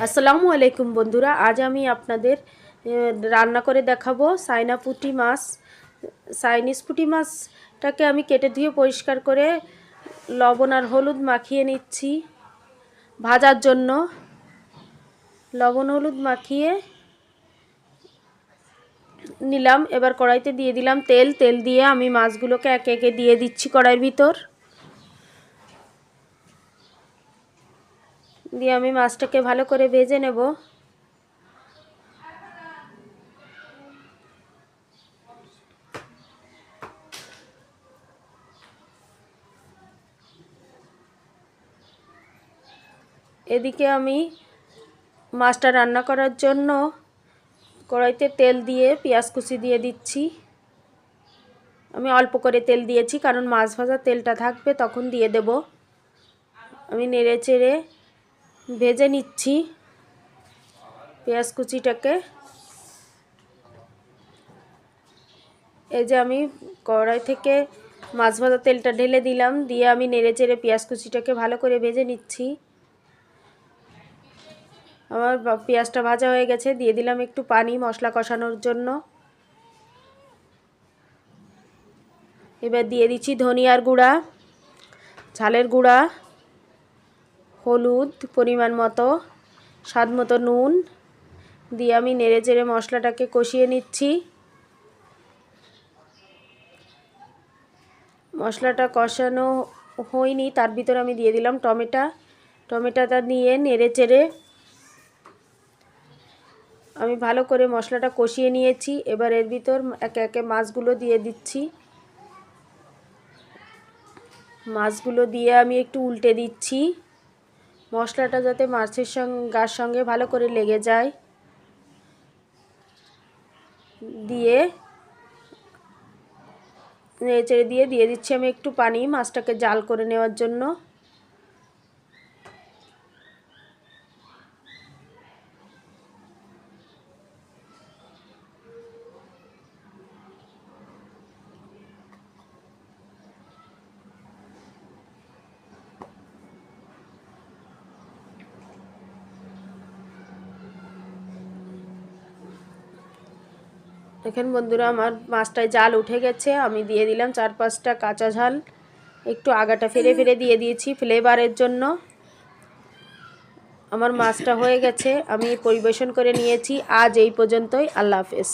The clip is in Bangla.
আসসালামু আলাইকুম বন্ধুরা, আজ আমি আপনাদের রান্না করে দেখাবো চাইনিজ পুঁটি মাছটাকে আমি কেটে ধুয়ে পরিষ্কার করে লবণ আর হলুদ মাখিয়ে নিচ্ছি ভাজার জন্য। লবণ হলুদ মাখিয়ে নিলাম। এবার কড়াইতে দিয়ে দিলাম তেল দিয়ে আমি মাছগুলোকে একে একে দিয়ে দিচ্ছি কড়াইয়ের ভিতর। দিয়ে আমি মাছটাকে ভালো করে ভেজে নেব। এদিকে আমি মাছটা রান্না করার জন্য কড়াইতে তেল দিয়ে পেঁয়াজ কুচি দিয়ে দিচ্ছি। আমি অল্প করে তেল দিয়েছি কারণ মাছ ভাজার তেলটা থাকবে, তখন দিয়ে দেব। আমি নেড়ে চেড়ে ভেজে নিচ্ছি পেঁয়াজ কুচিটাকে। এই যে আমি কড়াই থেকে মাছ ভাজার তেলটা ঢেলে দিলাম, দিয়ে আমি নেড়ে চেড়ে পেঁয়াজ কুচিটাকে ভালো করে ভেজে নিচ্ছি। আমার পেঁয়াজটা ভাজা হয়ে গেছে, দিয়ে দিলাম একটু পানি মশলা কষানোর জন্য। এবার দিয়ে দিচ্ছি ধনিয়ার গুঁড়া, ঝালের গুঁড়া, হলুদ পরিমাণ মতো, স্বাদ মতো নুন দিয়ে আমি নেড়ে চেড়ে মশলাটাকে কষিয়ে নিচ্ছি। মশলাটা কষানো হয়নি, তার ভিতরে আমি দিয়ে দিলাম টমেটোটা নিয়ে নেড়ে চেড়ে আমি ভালো করে মশলাটা কষিয়ে নিয়েছি। এবার এর ভিতর একে একে মাছগুলো দিয়ে দিচ্ছি। মাছগুলো দিয়ে আমি একটু উল্টে দিচ্ছি, মশলাটা যাতে মাছের গার সঙ্গে ভালো করে লেগে যায়। দিয়ে নেড়েচেড়ে দিয়ে দিচ্ছি আমি একটু পানি মাছটাকে জাল করে নেওয়ার জন্য। দেখেন বন্ধুরা, আমার মাছটায় জাল উঠে গেছে। আমি দিয়ে দিলাম 4-5টা কাঁচা ঝাল, একটু আগাটা ফেলে দিয়ে দিয়েছি ফ্লেভারের জন্য। আমার মাছটা হয়ে গেছে, আমি পরিবেশন করে নিয়েছি। আজ এই পর্যন্তই। আল্লাহ হাফেজ।